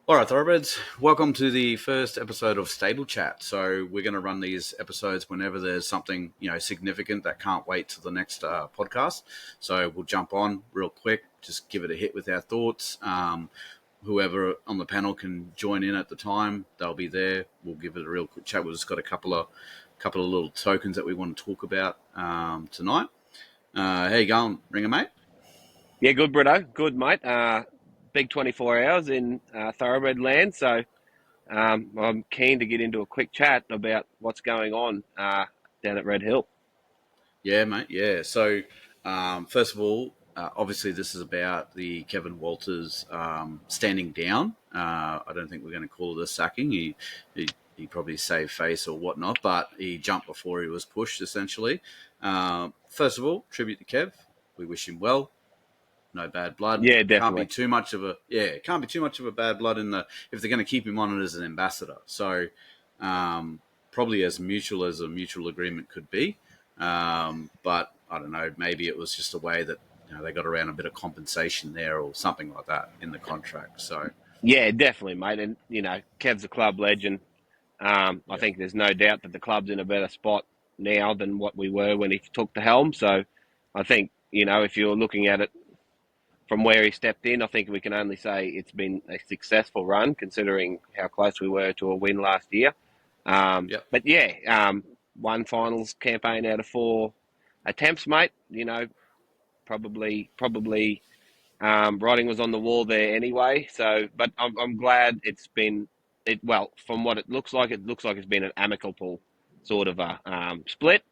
All right, Thoroughbreds, welcome to the first episode of Stable Chat. So we're going to run these episodes whenever there's something, significant that can't wait till the next podcast. So we'll jump on real quick, just give it a hit with our thoughts. Whoever on the panel can join in at the time, they'll be there. We'll give it a real quick chat. We've just got a couple of little tokens that we want to talk about tonight. How you going, Ringer, mate? Yeah, good, Britto. Good, mate. Big 24 hours in thoroughbred land, so I'm keen to get into a quick chat about what's going on down at Red Hill. Yeah, mate. Yeah. So, first of all, obviously, this is about the Kevin Walters standing down. I don't think we're going to call it a sacking. He probably saved face or whatnot, but he jumped before he was pushed, essentially. First of all, tribute to Kev. We wish him well. No bad blood. Yeah, Can't be definitely. too much of a Can't be too much of a bad blood if they're going to keep him on it as an ambassador. So, probably as mutual as a mutual agreement could be. But I don't know. Maybe it was just a way that they got around a bit of compensation there or something like that in the contract. So Yeah, definitely, mate. And Kev's a club legend. I yeah, think there's no doubt that the club's in a better spot now than what we were when he took the helm. So I think if you're looking at it from where he stepped in, I think we can only say it's been a successful run, considering how close we were to a win last year. yep, But yeah, one finals campaign out of four attempts, mate. Probably writing was on the wall there anyway. So, but I'm glad it's been it. Well, from what it looks like it's been an amicable sort of a split.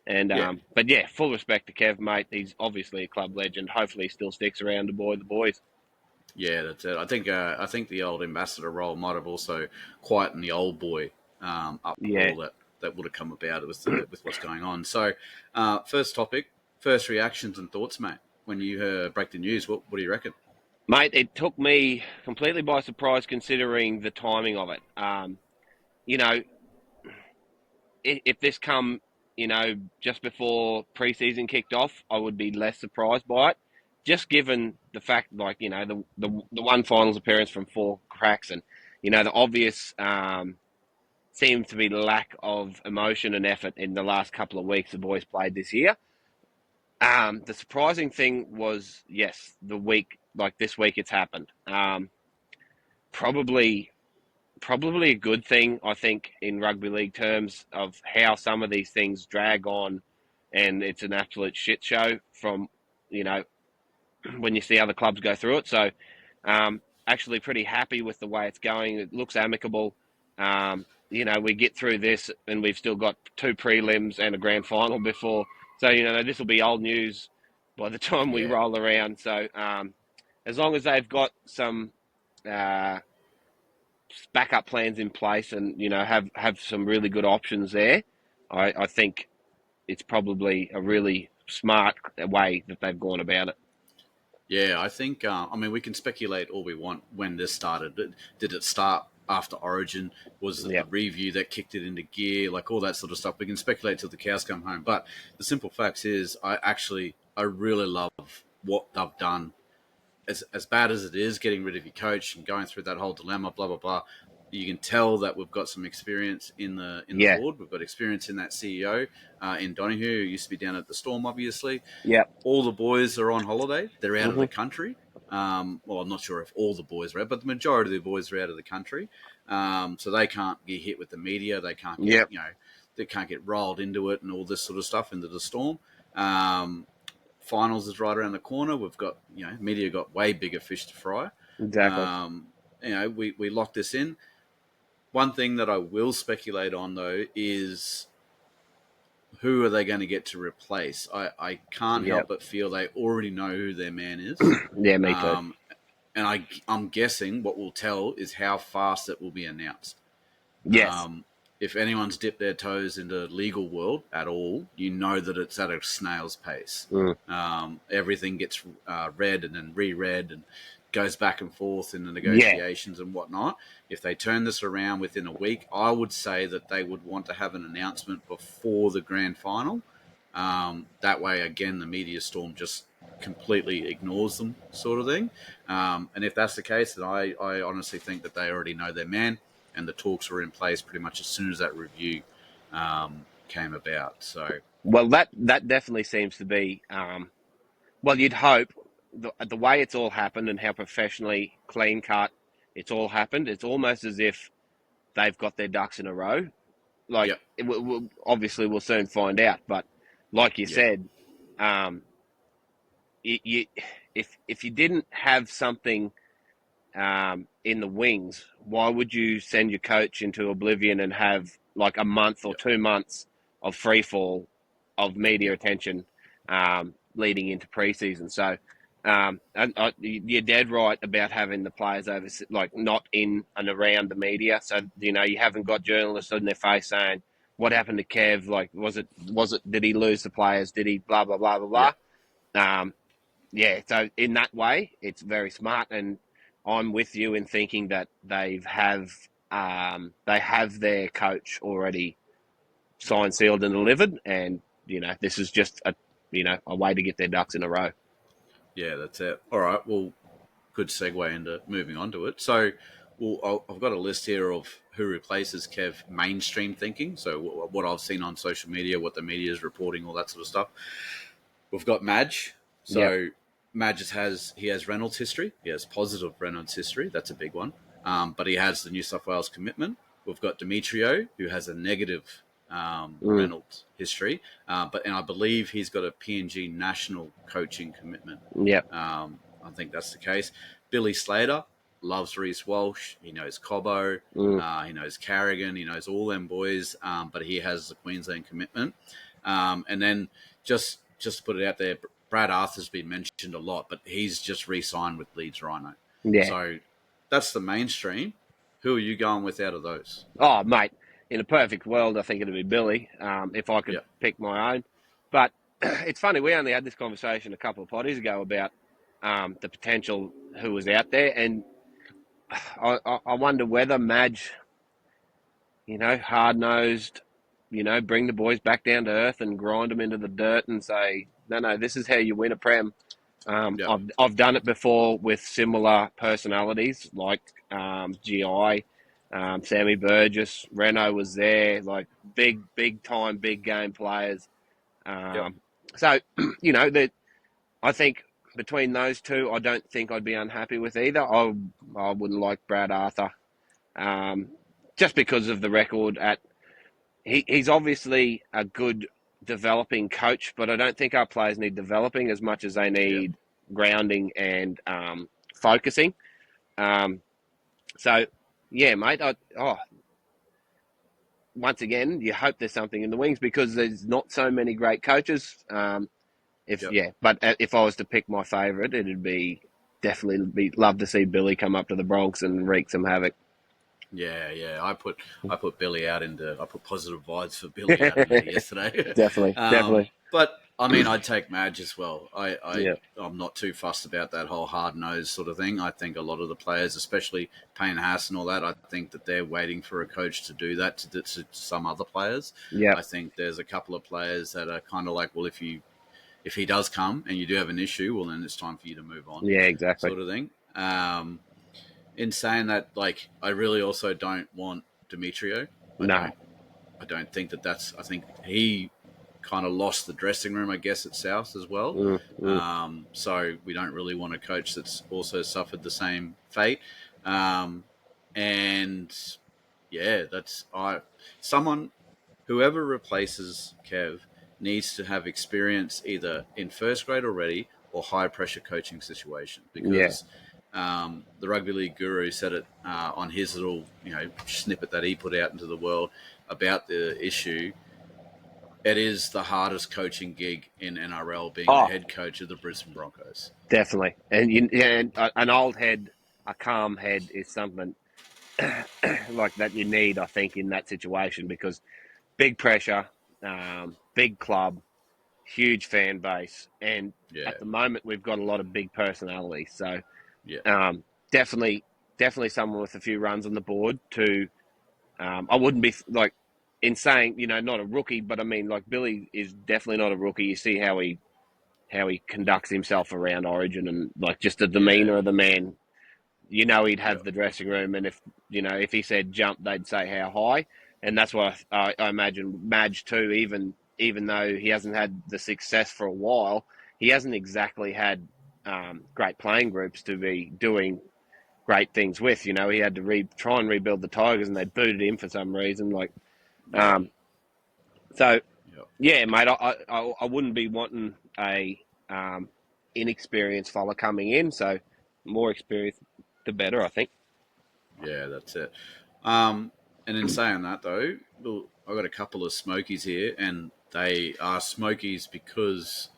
And yeah. but yeah, full respect to Kev, mate. He's obviously a club legend. Hopefully, he still sticks around to buoy the boys. Yeah, that's it. I think the old ambassador role might have also quietened the old boy Yeah, uproar that would have come about with what's going on. So, first topic, first reactions and thoughts, mate. When you break the news, what do you reckon? mate. It took me completely by surprise, considering the timing of it. You know, if this come, just before preseason kicked off, I would be less surprised by it. Just given the fact, like the one finals appearance from four cracks, and the obvious seemed to be lack of emotion and effort in the last couple of weeks the boys played this year. The surprising thing was, yes, the week like this week it's happened. Probably probably a good thing, I think, in rugby league terms of how some of these things drag on, and it's an absolute shit show from you know when you see other clubs go through it. So, actually, pretty happy with the way it's going. It looks amicable. We get through this, and we've still got two prelims and a grand final before. So, this will be old news by the time we Yeah, roll around. So, as long as they've got some uh, backup plans in place, and have some really good options there, I think it's probably a really smart way that they've gone about it. yeah. I think. I mean, we can speculate all we want when this started. Did it start after Origin? Was it Yeah, the review that kicked it into gear? Like all that sort of stuff. We can speculate till the cows come home. But the simple fact is, I really love what they've done as bad as it is, getting rid of your coach and going through that whole dilemma, blah blah blah. You can tell that we've got some experience in the yeah, board. We've got experience in that CEO in Donahue, who used to be down at the Storm, obviously. yeah. All the boys are on holiday. They're out of hmm the country. Well, I'm not sure if all the boys are out, but the majority of the boys are out of the country. So they can't get hit with the media. They can't get Yep. they can't get rolled into it and all this sort of stuff into the Storm. Um, Finals is right around the corner. We've got media got way bigger fish to fry. Exactly. Um, we locked this in. One thing that I will speculate on though is who are they going to get to replace? I can't help Yep. but feel they already know who their man is. Yeah, me too. Um, and I'm guessing what will tell is how fast it will be announced. Yes. If anyone's dipped their toes into legal world at all, you know that it's at a snail's pace. Mm. Everything gets read and then reread and goes back and forth in the Yeah. negotiations and whatnot. If they turn this around within a week, I would say that they would want to have an announcement before the grand final. That way, again, the media storm just completely ignores them, sort of thing. And if that's the case, then I honestly think that they already know their man, and the talks were in place pretty much as soon as that review came about. So Well, that definitely seems to be. Well, you'd hope the way it's all happened and how professionally clean cut it's all happened. It's almost as if they've got their ducks in a row. Like, yeah, obviously, we'll soon find out. But like you yeah, said, um, you if you didn't have something in the wings, why would you send your coach into oblivion and have like a month or yeah, 2 months of free fall of media yeah, attention leading into preseason? So, and you're dead right about having the players over, like not in and around the media. So you haven't got journalists in their face saying what happened to Kev. Like, was it? Did he lose the players? Did he? Blah blah blah yeah, blah blah. Yeah, so in that way, it's very smart, and I'm with you in thinking that they have their coach already yeah. signed, sealed, and delivered, and this is just a way to get their ducks in a row. Yeah, that's it. All right. Well, good segue into moving on to it. So, I've got a list here of who replaces Kev mainstream thinking. So, what I've seen on social media, what the media is reporting, all that sort of stuff. We've got Madge. Yep, So, Madge has Reynolds history. He has positive Reynolds history. That's a big one. But he has the New South Wales commitment. We've got Demetrio, who has a negative mm, Reynolds history, and I believe he's got a PNG national coaching commitment. yep, I think that's the case. Billy Slater loves Reece Walsh. He knows Cobbo. mm, He knows Carrigan. He knows all them boys. But he has the Queensland commitment. And then just to put it out there, Brad Arthur's been mentioned a lot, but he's just re-signed with Leeds Rhino. yeah. So that's the mainstream. Who are you going with out of those? Oh, mate, in a perfect world, I think it'd be Billy, if I could Yeah, pick my own. But it's funny, we only had this conversation a couple of potties ago about the potential who was out there, and I wonder whether Madge, hard nosed, bring the boys back down to earth and grind them into the dirt and say, no, this is how you win a prem. yeah, I've done it before with similar personalities like GI, Sammy Burgess, Renault was there, like big time, big game players. yep, Um, so that I think between those two, I don't think I'd be unhappy with either. I wouldn't like Brad Arthur, um, just because of the record at. He's obviously a good developing coach, but I don't think our players need developing as much as they yeah, need grounding and focusing. Um, so, yeah, mate. Once again, you hope there's something in the wings because there's not so many great coaches. yep. But if I was to pick my favourite, it'd be definitely love to see Billy come up to the Bronx and wreak some havoc. Yeah, yeah. I put positive vibes for Billy out in there yesterday. Definitely, definitely. But I mean, I'd take Madge as well. Yeah, I'm not too fussed about that whole hard nose sort of thing. I think a lot of the players, especially Payne Haas and all that, I think that they're waiting for a coach to do that to some other players. yeah, I think there's a couple of players that are kind of like, well, if he does come and you do have an issue, well, then it's time for you to move on, yeah, exactly. sort of thing. In saying that, like, I really also don't want Demetrio. I No, don't. I don't think that that's. I think he kind of lost the dressing room, I guess, at South as well. mm, mm, So we don't really want a coach that's also suffered the same fate. Um, and yeah, that's someone whoever replaces Kev needs to have experience either in first grade already or high pressure coaching situation yeah. because the rugby league guru said it on his little snippet that he put out into the world about the issue. It is the hardest coaching gig in NRL, being the Oh, head coach of the Brisbane Broncos. definitely. And an old head, a calm head, is something like that you need, I think, in that situation because big pressure, big club, huge fan base, and Yeah, at the moment we've got a lot of big personalities. So yeah, um, definitely, definitely someone with a few runs on the board. To I wouldn't be like in saying not a rookie, but I mean like Billy is definitely not a rookie. You see how how he conducts himself around Origin and like just the Yeah, demeanour of the man. You know, he'd yeah, have the dressing room, and if he said jump, they'd say how high, and that's what I imagine Madge too. Even though he hasn't had the success for a while, he hasn't exactly had great playing groups to be doing great things with. You know, he had to try and rebuild the Tigers, and they booted him for some reason. Like, yeah, so yeah, yeah, mate, I wouldn't be wanting a um, inexperienced fella coming in. So more experience, the better, I think. yeah. That's it. Um, and in saying that, though, look, I've got a couple of Smokies here, and they are Smokies because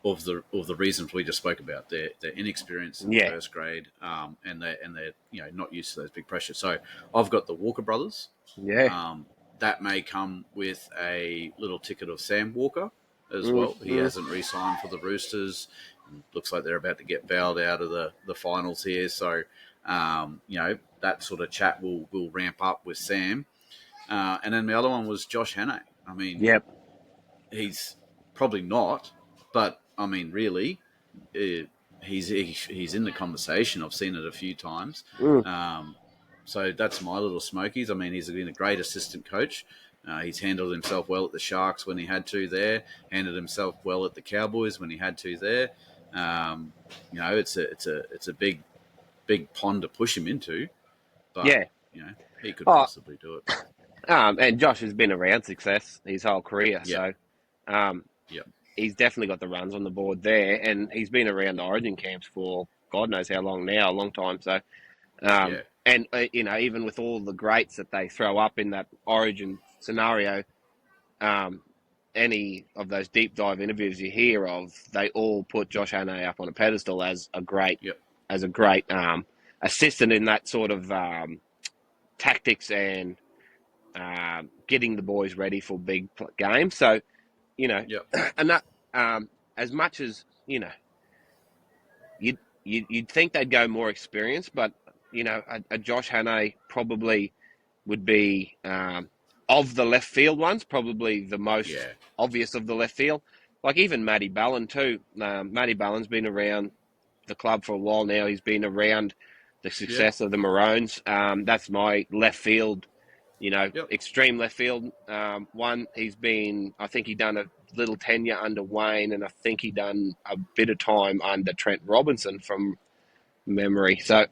of the reasons we just spoke about. They're inexperienced in the Yeah, first grade, and they're not used to those big pressures. So I've got the Walker brothers. yeah. Um, that may come with a little ticket of Sam Walker as Mm, well. He mm. hasn't re-signed for the Roosters. Looks like they're about to get bowed out of the finals here. So that sort of chat will ramp up with Sam. And then the other one was Josh Hannay. I mean, Yep. he's probably not, but I mean, really, uh, he's in the conversation. I've seen it a few times. Mm. Um, so that's my little Smokies. I mean, he's been a great assistant coach. He's handled himself well at the Sharks when he had to there. Handled himself well at the Cowboys when he had to there. Um, it's a big pond to push him into, but Yeah. he could Oh, possibly do it. and Josh has been around success his whole career, Yeah, so um, yeah, he's definitely got the runs on the board there, and he's been around the Origin camps for God knows how long now, a long time. So, yeah, and even with all the greats that they throw up in that Origin scenario, um, any of those deep dive interviews you hear of, they all put Josh Hannay up on a pedestal yeah, as a great assistant in that sort of tactics and getting the boys ready for big games. So, you know, yeah, and that as much as you'd think they'd go more experienced, but a Josh Hannay probably would be of the left field ones, probably the most yeah, obvious of the left field. Like even Matty Ballin too. Matty Ballin's been around the club for a while now. He's been around the yeah, success of the Maroons. That's my left field, yeah, extreme left field. One, I think he done a little tenure under Wayne, and I think he done a bit of time under Trent Robinson from memory. So,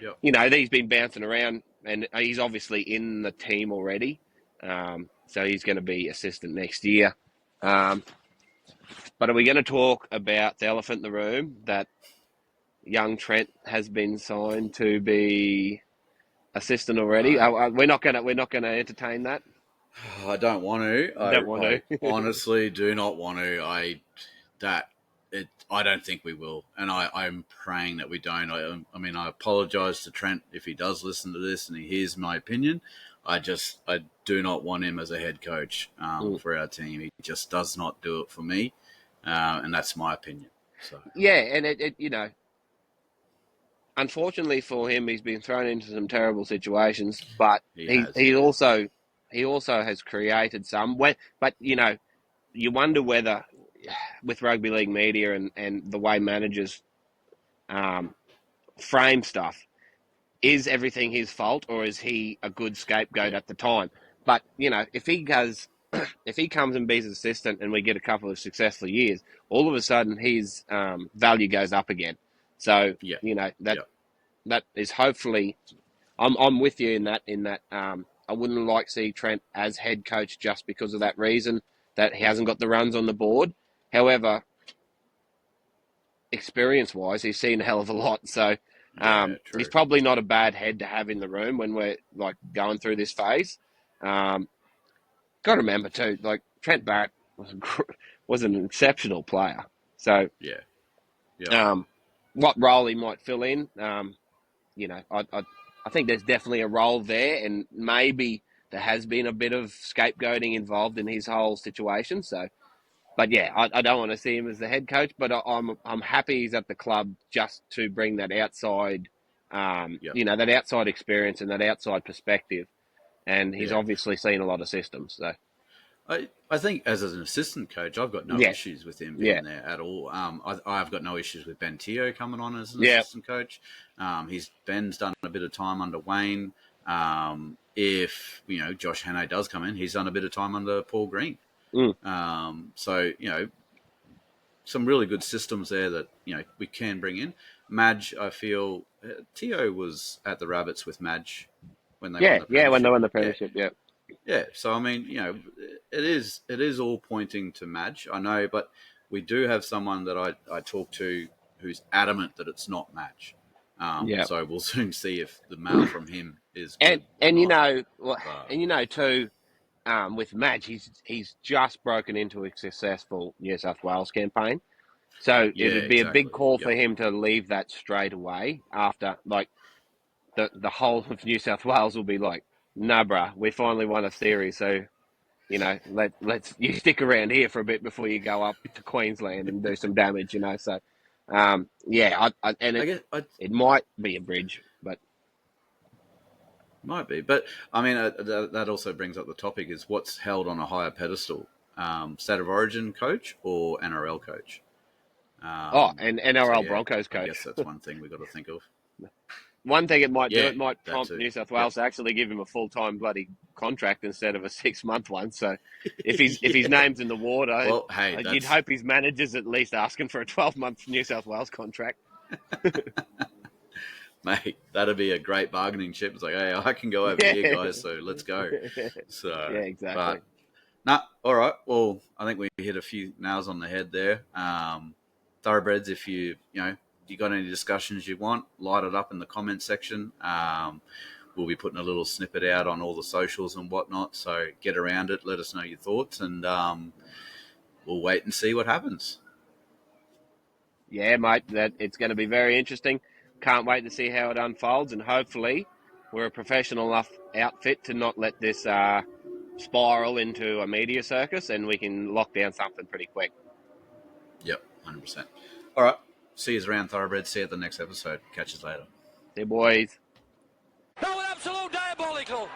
yeah. he's been bouncing around, and he's obviously in the team already. So he's going to be assistant next year. Um, but are we going to talk about the elephant in the room that young Trent has been signed to be assistant already? I We're not gonna entertain that. I don't want to. Don't want I to. honestly do not want to. I don't think we will, and I'm praying that we don't. I mean, I apologize to Trent if he does listen to this and he hears my opinion. I do not want him as a head coach Mm. for our team. He just does not do it for me, and that's my opinion. So Yeah, and unfortunately for him, he's been thrown into some terrible situations. But he he has, he yeah, also he also has created some. But you wonder whether with rugby league media and the way managers um, frame stuff, is everything his fault or is he a good scapegoat yeah, at the time? But if he goes, if he comes and be his assistant and we get a couple of successful years, all of a sudden his value goes up again. So yeah, that yeah, that is hopefully. I'm with you in that. I wouldn't like to see Trent as head coach just because of that reason that he hasn't got the runs on the board. However, experience wise, he's seen a hell of a lot. So yeah. he's True. probably not a bad head to have in the room when we're like going through this phase. Um, got to remember too, like Trent Barrett was an exceptional player. So Yeah, yeah, um, what role he might fill in, I think there's definitely a role there, and maybe there has been a bit of scapegoating involved in his whole situation. So but yeah, I don't want to see him as the head coach, but I'm happy he's at the club just to bring that outside, yeah, that outside experience and that outside perspective. And he's yeah. obviously seen a lot of systems. So I think as an assistant coach, I've got no Yeah, issues with him yeah, being there at all. I've got no issues with Ben Teo coming on as an yeah. assistant coach. Ben's done a bit of time under Wayne. If Josh Hannay does come in, he's done a bit of time under Paul Green. Mm. So some really good systems there that we can bring in. Madge, I feel Teo was at the Rabbits with Madge when they won Yeah, the yeah, when they premiership. won the Yeah, premiership, yeah. yeah. So I mean, it is all pointing to Madge. I know, but we do have someone that I talk to who's adamant that it's not Madge. Yeah. So we'll soon see if the mail from him is And good or not. But too, with Madge, he's just broken into a successful New South Wales campaign. So yeah, it'd be a big exactly. call for Yep. him to leave that straight away after, like, the whole of New South Wales will be like, nah, bruh, we finally won a series, so let's you stick around here for a bit before you go up to Queensland and do some damage. So yeah, and I guess I it might be a bridge, but might be, but I mean that also brings up the topic: is what's held on a higher pedestal, state of origin coach or NRL coach? and So NRL yeah, Broncos I guess coach. that's one thing we got to think of. One thing it might do, Yeah, it might that prompt too. New South Yep. Wales to actually give him a full time bloody contract instead of a 6 month one. So if his Yeah. name's in the water, Well, hey, you'd that's hope his manager's at least asking for a 12 month New South Wales contract. mate, that'd be a great bargaining chip. It's like, hey, I can go over Yeah, here, guys. So let's go. yeah, So, exactly. but nah, all right. Well, I think we hit a few nails on the head there. Thoroughbreds, if you got any discussions you want, light it up in the comment section. We'll be putting a little snippet out on all the socials and whatnot. So get around it. Let us know your thoughts, and we'll wait and see what happens. Yeah, mate, that it's going to be very interesting. Can't wait to see how it unfolds, and hopefully, we're a professional enough outfit to not let this spiral into a media circus, and we can lock down something pretty quick. Yep, 100%. All right. See you around, Thoroughbreds. See you at the next episode. Catch you later. See you, boys. That was absolute diabolical.